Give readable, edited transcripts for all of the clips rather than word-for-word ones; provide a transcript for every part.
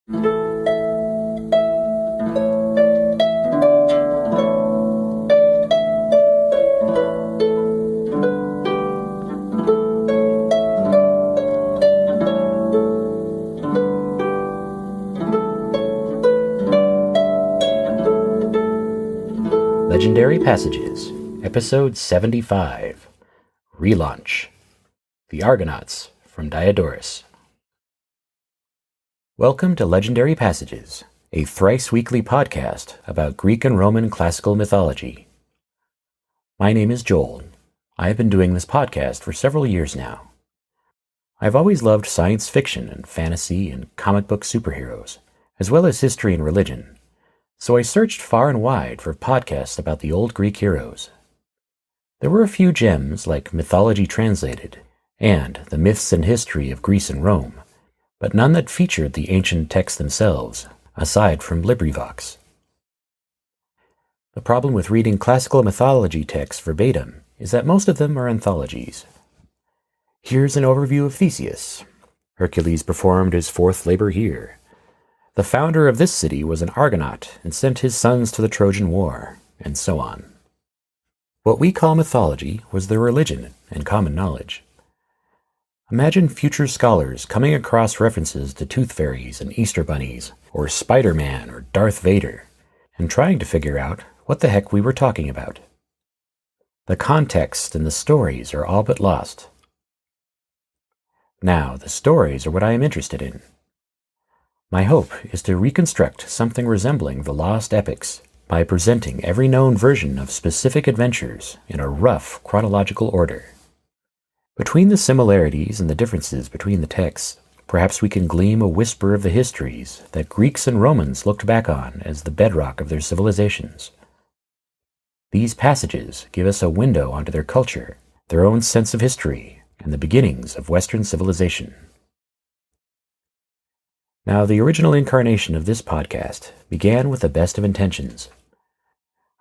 Legendary Passages, Episode 75, Relaunch The Argonauts, from Diodorus. Welcome to Legendary Passages, a thrice weekly podcast about Greek and Roman classical mythology. My name is Joel. I have been doing this podcast for several years now. I've always loved science fiction and fantasy and comic book superheroes, as well as history and religion. So I searched far and wide for podcasts about the old Greek heroes. There were a few gems like Mythology Translated and The Myths and History of Greece and Rome, but none that featured the ancient texts themselves, aside from LibriVox. The problem with reading classical mythology texts verbatim is that most of them are anthologies. Here's an overview of Theseus. Hercules performed his fourth labor here. The founder of this city was an Argonaut and sent his sons to the Trojan War, and so on. What we call mythology was their religion and common knowledge. Imagine future scholars coming across references to tooth fairies and Easter bunnies, or Spider-Man or Darth Vader, and trying to figure out what the heck we were talking about. The context and the stories are all but lost. Now, the stories are what I am interested in. My hope is to reconstruct something resembling the lost epics by presenting every known version of specific adventures in a rough chronological order. Between the similarities and the differences between the texts, perhaps we can glean a whisper of the histories that Greeks and Romans looked back on as the bedrock of their civilizations. These passages give us a window onto their culture, their own sense of history, and the beginnings of Western civilization. Now, the original incarnation of this podcast began with the best of intentions.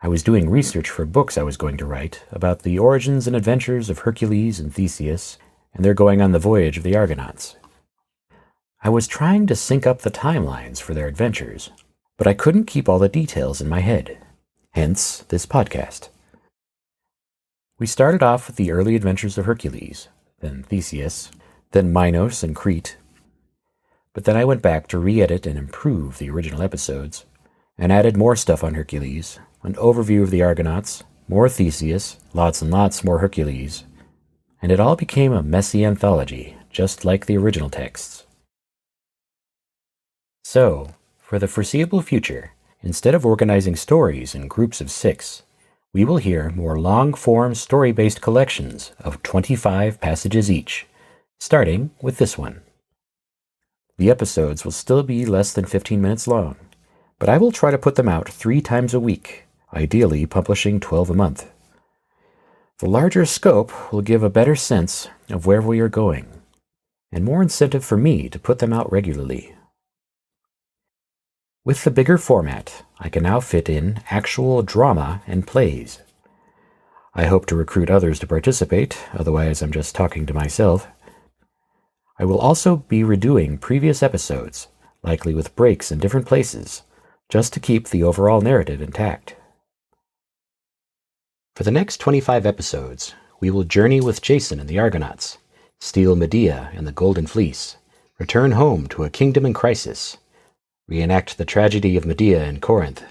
I was doing research for books I was going to write about the origins and adventures of Hercules and Theseus, and their going on the voyage of the Argonauts. I was trying to sync up the timelines for their adventures, but I couldn't keep all the details in my head. Hence, this podcast. We started off with the early adventures of Hercules, then Theseus, then Minos and Crete. But then I went back to re-edit and improve the original episodes, and added more stuff on Hercules, an overview of the Argonauts, more Theseus, lots and lots more Hercules, and it all became a messy anthology, just like the original texts. So, for the foreseeable future, instead of organizing stories in groups of 6, we will hear more long-form story-based collections of 25 passages each, starting with this one. The episodes will still be less than 15 minutes long, but I will try to put them out 3 times a week, ideally publishing 12 a month. The larger scope will give a better sense of where we are going, and more incentive for me to put them out regularly. With the bigger format, I can now fit in actual drama and plays. I hope to recruit others to participate, otherwise I'm just talking to myself. I will also be redoing previous episodes, likely with breaks in different places, just to keep the overall narrative intact. For the next 25 episodes, we will journey with Jason and the Argonauts, steal Medea and the Golden Fleece, return home to a kingdom in crisis, reenact the tragedy of Medea in Corinth,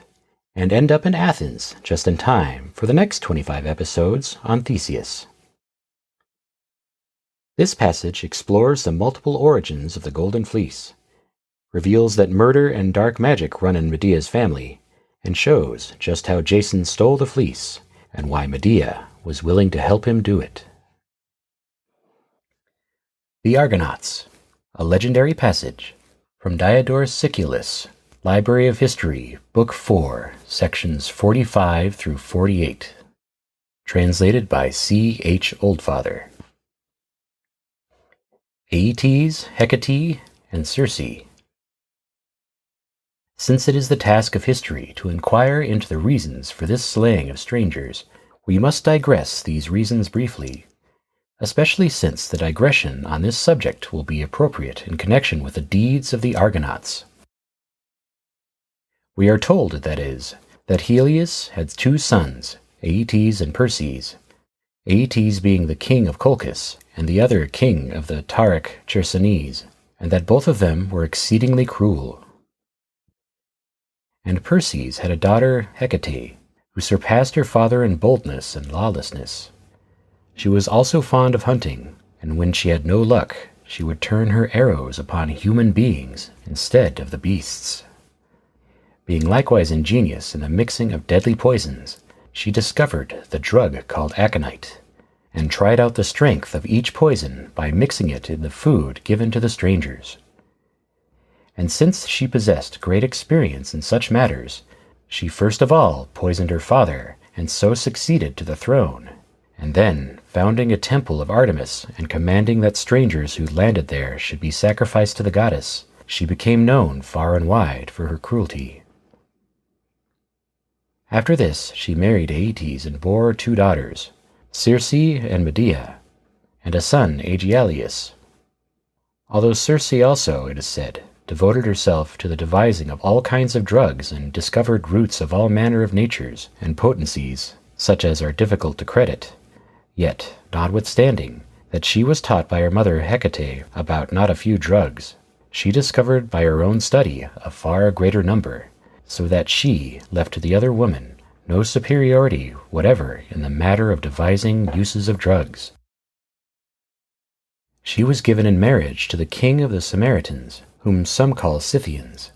and end up in Athens just in time for the next 25 episodes on Theseus. This passage explores the multiple origins of the Golden Fleece, reveals that murder and dark magic run in Medea's family, and shows just how Jason stole the fleece and why Medea was willing to help him do it. The Argonauts, a legendary passage, from Diodorus Siculus, Library of History, Book 4, Sections 45 through 48. Translated by C. H. Oldfather. Aeetes, Hecate, and Circe. Since it is the task of history to inquire into the reasons for this slaying of strangers, we must digress these reasons briefly, especially since the digression on this subject will be appropriate in connection with the deeds of the Argonauts. We are told, that is, that Helios had two sons, Aeetes and Perses, Aeetes being the king of Colchis, and the other king of the Tauric Chersonese, and that both of them were exceedingly cruel. And Perses had a daughter Hecate, who surpassed her father in boldness and lawlessness. She was also fond of hunting, and when she had no luck, she would turn her arrows upon human beings instead of the beasts. Being likewise ingenious in the mixing of deadly poisons, she discovered the drug called aconite, and tried out the strength of each poison by mixing it in the food given to the strangers. And since she possessed great experience in such matters, she first of all poisoned her father, and so succeeded to the throne, and then, founding a temple of Artemis and commanding that strangers who landed there should be sacrificed to the goddess, she became known far and wide for her cruelty. After this she married Aeetes and bore 2 daughters, Circe and Medea, and a son, Aegialeus. Although Circe also, it is said, devoted herself to the devising of all kinds of drugs and discovered roots of all manner of natures and potencies, such as are difficult to credit, yet, notwithstanding that she was taught by her mother Hecate about not a few drugs, she discovered by her own study a far greater number, so that she left to the other women no superiority whatever in the matter of devising uses of drugs. She was given in marriage to the king of the Samaritans, whom some call Scythians,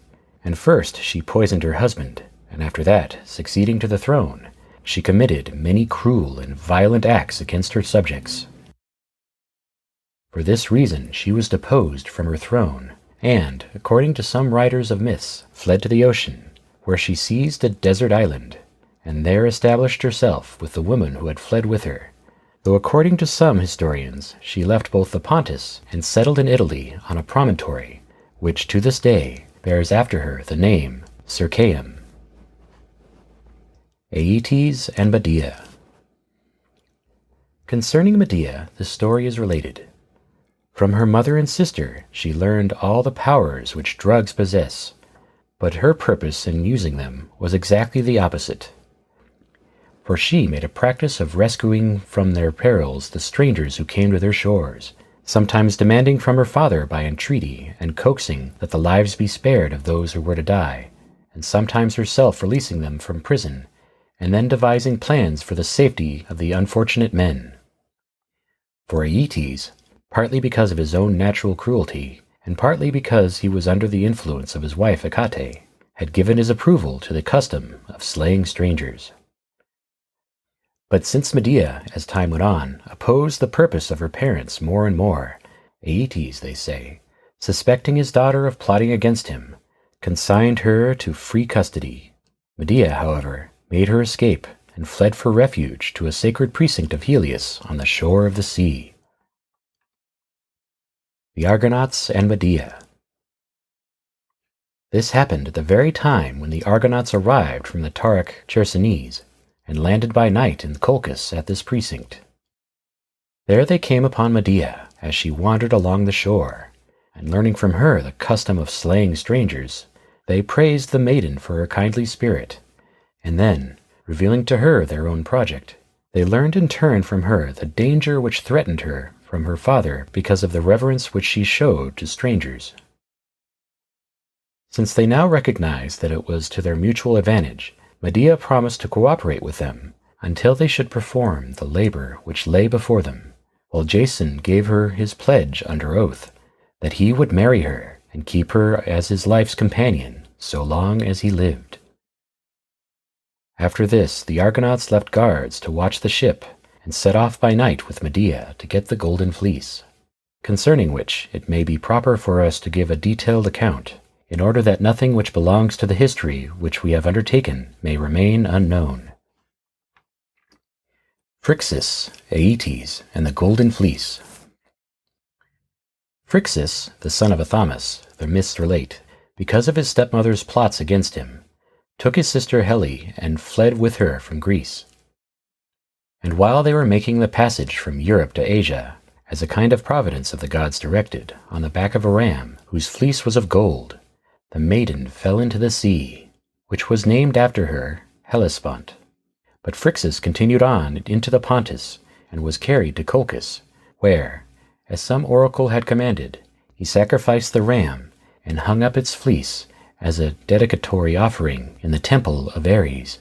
and first she poisoned her husband, and after that, succeeding to the throne, she committed many cruel and violent acts against her subjects. For this reason she was deposed from her throne, and, according to some writers of myths, fled to the ocean, where she seized a desert island, and there established herself with the women who had fled with her, though according to some historians she left both the Pontus and settled in Italy on a promontory, which to this day bears after her the name Circaeum. Aeetes and Medea. Concerning Medea, the story is related. From her mother and sister she learned all the powers which drugs possess, but her purpose in using them was exactly the opposite. For she made a practice of rescuing from their perils the strangers who came to their shores, sometimes demanding from her father by entreaty and coaxing that the lives be spared of those who were to die, and sometimes herself releasing them from prison, and then devising plans for the safety of the unfortunate men. For Aeetes, partly because of his own natural cruelty, and partly because he was under the influence of his wife Hecate, had given his approval to the custom of slaying strangers. But since Medea, as time went on, opposed the purpose of her parents more and more, Aeetes, they say, suspecting his daughter of plotting against him, consigned her to free custody. Medea, however, made her escape and fled for refuge to a sacred precinct of Helios on the shore of the sea. The Argonauts and Medea. This happened at the very time when the Argonauts arrived from the Tauric Chersonese, and landed by night in Colchis at this precinct. There they came upon Medea as she wandered along the shore, and learning from her the custom of slaying strangers, they praised the maiden for her kindly spirit, and then, revealing to her their own project, they learned in turn from her the danger which threatened her from her father because of the reverence which she showed to strangers. Since they now recognized that it was to their mutual advantage, Medea promised to cooperate with them until they should perform the labor which lay before them, while Jason gave her his pledge under oath that he would marry her and keep her as his life's companion so long as he lived. After this, the Argonauts left guards to watch the ship and set off by night with Medea to get the golden fleece, concerning which it may be proper for us to give a detailed account, in order that nothing which belongs to the history which we have undertaken may remain unknown. Phrixus, Aeetes, and the Golden Fleece. Phrixus, the son of Athamas, the myths relate, because of his stepmother's plots against him, took his sister Helle and fled with her from Greece. And while they were making the passage from Europe to Asia, as a kind of providence of the gods directed, on the back of a ram, whose fleece was of gold, the maiden fell into the sea, which was named after her Hellespont. But Phrixus continued on into the Pontus and was carried to Colchis, where, as some oracle had commanded, he sacrificed the ram and hung up its fleece as a dedicatory offering in the temple of Ares.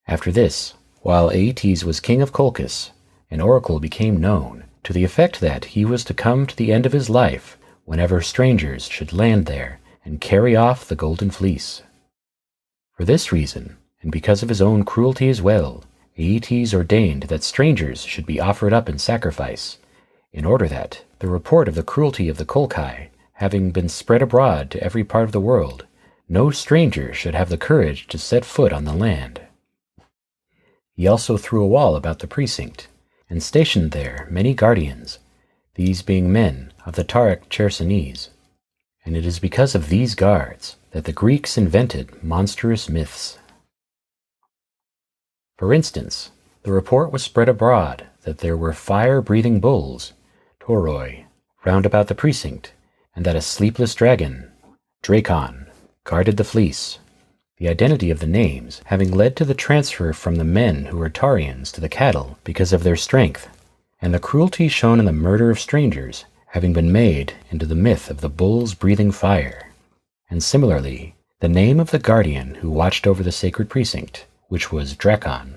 After this, while Aeetes was king of Colchis, an oracle became known to the effect that he was to come to the end of his life whenever strangers should land there and carry off the golden fleece. For this reason, and because of his own cruelty as well, Aeetes ordained that strangers should be offered up in sacrifice, in order that, the report of the cruelty of the Colchi having been spread abroad to every part of the world, no stranger should have the courage to set foot on the land. He also threw a wall about the precinct, and stationed there many guardians, these being men of the Tauric Chersonese. And it is because of these guards that the Greeks invented monstrous myths. For instance, the report was spread abroad that there were fire-breathing bulls, tauroi, round about the precinct, and that a sleepless dragon, Drakon, guarded the fleece, the identity of the names having led to the transfer from the men who were Taurians to the cattle because of their strength, and the cruelty shown in the murder of strangers having been made into the myth of the bulls breathing fire. And similarly, the name of the guardian who watched over the sacred precinct, which was Drakon,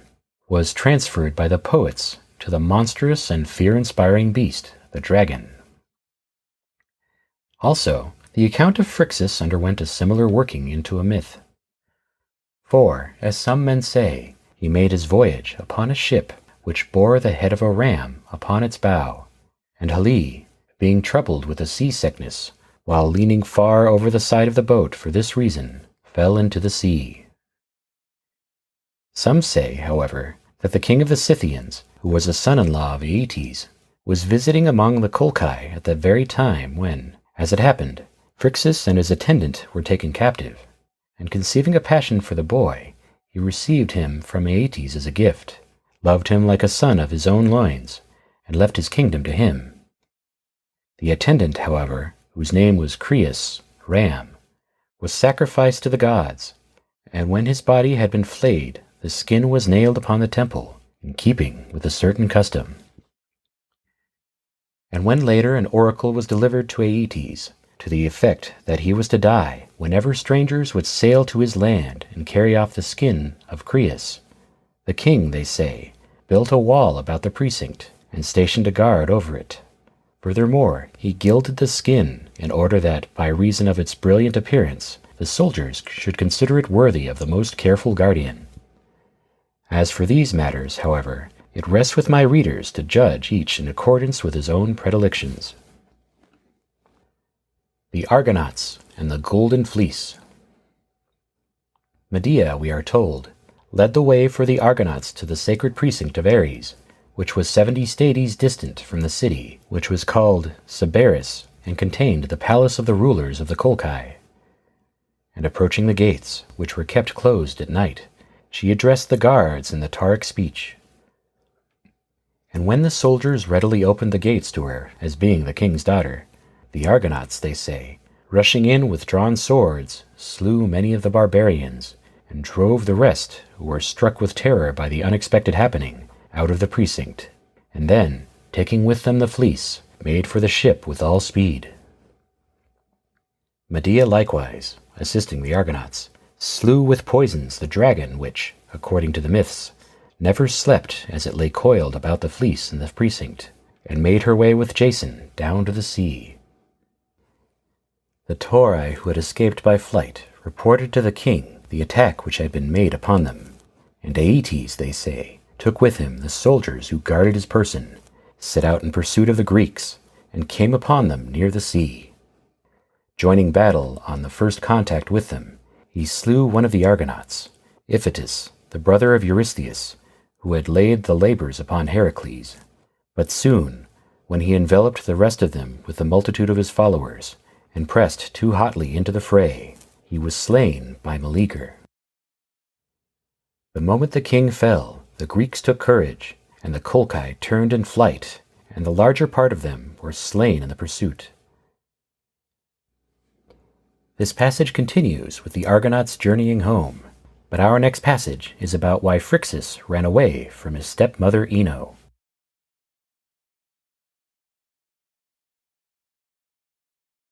was transferred by the poets to the monstrous and fear-inspiring beast, the dragon. Also, the account of Phrixus underwent a similar working into a myth. For, as some men say, he made his voyage upon a ship which bore the head of a ram upon its bow, and Helle, being troubled with a sea-sickness, while leaning far over the side of the boat for this reason, fell into the sea. Some say, however, that the king of the Scythians, who was a son-in-law of Aeetes, was visiting among the Colchi at that very time when, as it happened, Phrixus and his attendant were taken captive, and conceiving a passion for the boy, he received him from Aeetes as a gift, loved him like a son of his own loins, and left his kingdom to him. The attendant, however, whose name was Creus, Ram, was sacrificed to the gods, and when his body had been flayed, the skin was nailed upon the temple, in keeping with a certain custom. And when later an oracle was delivered to Aeetes, to the effect that he was to die whenever strangers would sail to his land and carry off the skin of Creus, the king, they say, built a wall about the precinct and stationed a guard over it. Furthermore, he gilded the skin in order that, by reason of its brilliant appearance, the soldiers should consider it worthy of the most careful guardian. As for these matters, however, it rests with my readers to judge each in accordance with his own predilections. The Argonauts and the Golden Fleece. Medea, we are told, led the way for the Argonauts to the sacred precinct of Ares, which was 70 stadies distant from the city, which was called Sybaris, and contained the palace of the rulers of the Colchi. And approaching the gates, which were kept closed at night, she addressed the guards in the Tauric speech. And when the soldiers readily opened the gates to her, as being the king's daughter, the Argonauts, they say, rushing in with drawn swords, slew many of the barbarians, and drove the rest, who were struck with terror by the unexpected happening, out of the precinct, and then, taking with them the fleece, made for the ship with all speed. Medea likewise, assisting the Argonauts, slew with poisons the dragon which, according to the myths, never slept as it lay coiled about the fleece in the precinct, and made her way with Jason down to the sea. The Tauri who had escaped by flight reported to the king the attack which had been made upon them, and Aeetes, they say, took with him the soldiers who guarded his person, set out in pursuit of the Greeks, and came upon them near the sea. Joining battle on the first contact with them, he slew one of the Argonauts, Iphitus, the brother of Eurystheus, who had laid the labors upon Hercules. But soon, when he enveloped the rest of them with the multitude of his followers, and pressed too hotly into the fray, he was slain by Meleager. The moment the king fell, the Greeks took courage, and the Colchi turned in flight, and the larger part of them were slain in the pursuit. This passage continues with the Argonauts journeying home, but our next passage is about why Phrixus ran away from his stepmother Ino.